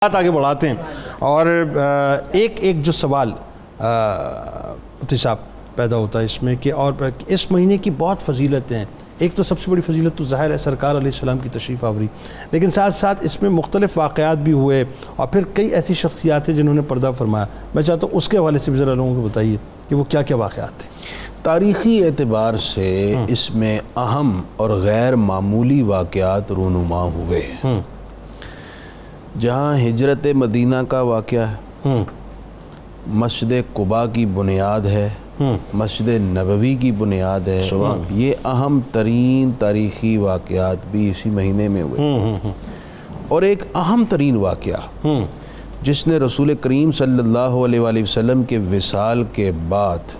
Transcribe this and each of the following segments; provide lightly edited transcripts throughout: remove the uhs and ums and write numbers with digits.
بات آگے بڑھاتے ہیں اور ایک جو سوال مفتی صاحب پیدا ہوتا ہے اس میں کہ اور اس مہینے کی بہت فضیلتیں ہیں. ایک تو سب سے بڑی فضیلت تو ظاہر ہے سرکار علیہ السلام کی تشریف آوری، لیکن ساتھ ساتھ اس میں مختلف واقعات بھی ہوئے اور پھر کئی ایسی شخصیات ہیں جنہوں نے پردہ فرمایا. میں چاہتا ہوں اس کے حوالے سے بھی ذرا لوگوں کو بتائیے کہ وہ کیا کیا واقعات تھے. تاریخی اعتبار سے اس میں اہم اور غیر معمولی واقعات رونما ہوئے ہیں. جہاں ہجرت مدینہ کا واقعہ ہے، مسجد قباء کی بنیاد ہے، مسجد نبوی کی بنیاد ہے، یہ اہم ترین تاریخی واقعات بھی اسی مہینے میں ہوئے. اور ایک اہم ترین واقعہ جس نے رسول کریم صلی اللہ علیہ وآلہ وسلم کے وصال کے بعد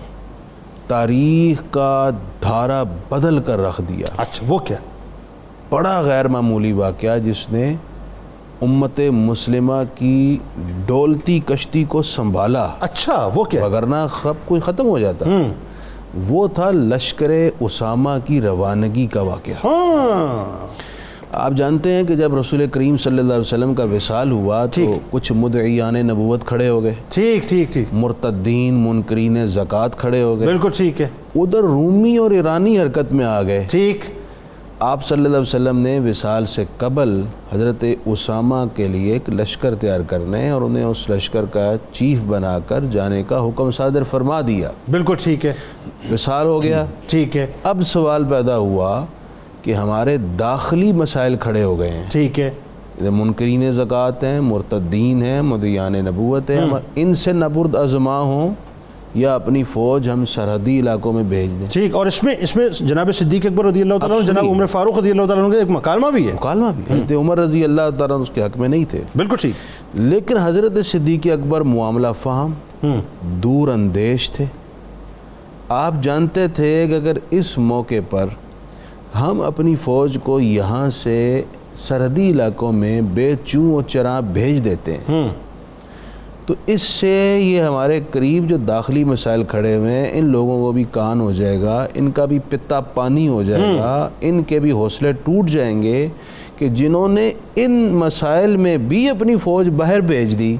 تاریخ کا دھارا بدل کر رکھ دیا. اچھا وہ کیا؟ بڑا غیر معمولی واقعہ جس نے امت مسلمہ کی ڈولتی کشتی کو سنبھالا. اچھا وہ کیا؟ وگرنہ سب کچھ ختم ہو جاتا. وہ تھا لشکر اسامہ کی روانگی کا واقعہ. آپ جانتے ہیں کہ جب رسول کریم صلی اللہ علیہ وسلم کا وصال ہوا تو کچھ مدعیان نبوت کھڑے ہو گئے. ٹھیک مرتدین منکرین زکوٰۃ کھڑے ہو گئے. بالکل ٹھیک ہے. ادھر رومی اور ایرانی حرکت میں آ گئے. ٹھیک. آپ صلی اللہ علیہ وسلم نے وصال سے قبل حضرت اسامہ کے لیے ایک لشکر تیار کرنے اور انہیں اس لشکر کا چیف بنا کر جانے کا حکم صادر فرما دیا. بالکل ٹھیک ہے. وصال ہو گیا. ٹھیک ہے. اب سوال پیدا ہوا کہ ہمارے داخلی مسائل کھڑے ہو گئے ہیں. ٹھیک ہے. منکرین زکوٰۃ ہیں، مرتدین ہیں، مدعیان نبوت ہیں، ان سے نبرد ازما ہوں یا اپنی فوج ہم سرحدی علاقوں میں بھیج دیں. ٹھیک. اور اس میں جناب صدیق اکبر رضی اللہ تعالیٰ عنہ، جناب عمر فاروق رضی اللہ تعالیٰ عنہ کا ایک مکالمہ بھی ہے. حضرت عمر رضی اللہ تعالیٰ عنہ اس کے حق میں نہیں تھے. بالکل ٹھیک. لیکن حضرت صدیق اکبر معاملہ فہم، دور اندیش تھے. آپ جانتے تھے کہ اگر اس موقع پر ہم اپنی فوج کو یہاں سے سرحدی علاقوں میں بے چوں و چراں بھیج دیتے ہیں تو اس سے یہ ہمارے قریب جو داخلی مسائل کھڑے ہوئے ہیں ان لوگوں کو بھی کان ہو جائے گا، ان کا بھی پتا پانی ہو جائے گا، ان کے بھی حوصلے ٹوٹ جائیں گے کہ جنہوں نے ان مسائل میں بھی اپنی فوج باہر بھیج دی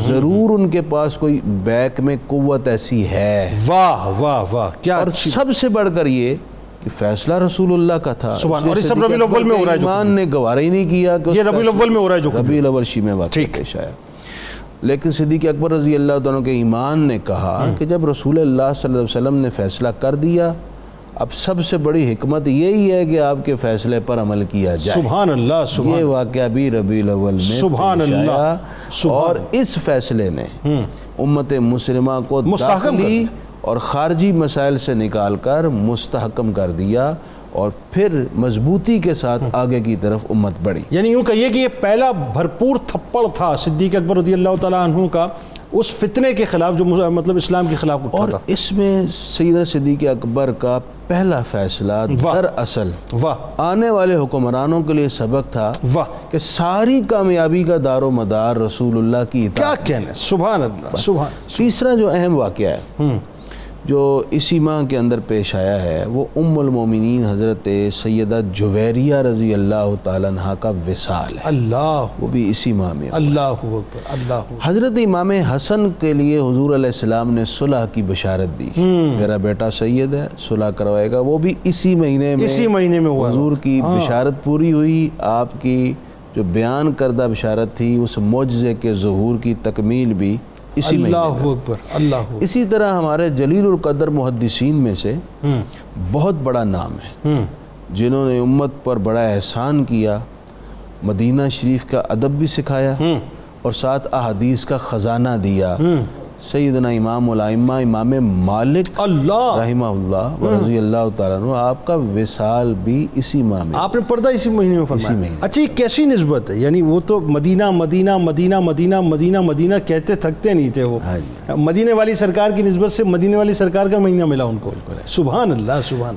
ضرور ان کے پاس کوئی بیک میں قوت ایسی ہے. واہ واہ واہ کیا. اور سب سے بڑھ کر یہ کہ فیصلہ رسول اللہ کا تھا. سبحان. اور یہ سب ربیع الاول میں ہو رہا ہے. ایمان نے گوارا ہی نہیں کیا کہ یہ ربیع الاول میں ہو رہا ہے. جو ربیع الاول شی میں واقع پیش آیا. لیکن صدیق اکبر رضی اللہ تعالیٰ کے ایمان نے کہا کہ جب رسول اللہ صلی اللہ علیہ وسلم نے فیصلہ کر دیا اب سب سے بڑی حکمت یہی ہے کہ آپ کے فیصلے پر عمل کیا جائے. سبحان اللہ. سبحان. یہ واقعہ بھی ربیع الاول میں سبحان اللہ. اور اس فیصلے نے امت مسلمہ کو داخلی اور خارجی مسائل سے نکال کر مستحکم کر دیا اور پھر مضبوطی کے ساتھ آگے کی طرف امت بڑھی. یعنی یوں کہیے کہ یہ پہلا بھرپور تھپڑ تھا صدیق اکبر رضی اللہ تعالیٰ عنہ کا اس فتنے کے خلاف جو مطلب اسلام کے خلاف اٹھا تھا. اور اس میں سیدنا صدیق اکبر کا پہلا فیصلہ دراصل آنے والے حکمرانوں کے لیے سبق تھا کہ ساری کامیابی کا دار و مدار رسول اللہ کی اطاعت. کیا کہنا. سبحان اللہ. سبحان. تیسرا جو اہم واقعہ ہے جو اسی ماہ کے اندر پیش آیا ہے وہ ام المومنین حضرت سیدہ جویریہ رضی اللہ تعالیٰ عنہ کا وصال ہے. اللہ. وہ بھی اسی ماہ میں. اللہ اکبر. اللہ. حضرت امام حسن کے لیے حضور علیہ السلام نے صلح کی بشارت دی. میرا بیٹا سید ہے، صلح کروائے گا. وہ بھی اسی مہینے میں ہوا. حضور کی بشارت پوری ہوئی. آپ کی جو بیان کردہ بشارت تھی اس معجزے کے ظہور کی تکمیل بھی اسی مہینے میں. اللہ اکبر. اللہ. اسی طرح ہمارے جلیل القدر محدثین میں سے بہت بڑا نام ہے جنہوں نے امت پر بڑا احسان کیا، مدینہ شریف کا ادب بھی سکھایا اور ساتھ احادیث کا خزانہ دیا. سیدنا امام الائمہ امام مالک رحمہ اللہ ورضی اللہ تعالیٰ عنہ، آپ کا وصال بھی اسی ماہ میں. آپ نے پردہ اسی مہینے میں فرمایا. اچھا یہ کیسی نسبت ہے؟ یعنی وہ تو مدینہ مدینہ مدینہ مدینہ مدینہ مدینہ کہتے تھکتے نہیں تھے. وہ مدینے والی سرکار کی نسبت سے مدینے والی سرکار کا مہینہ ملا ان کو. سبحان اللہ. سبحان.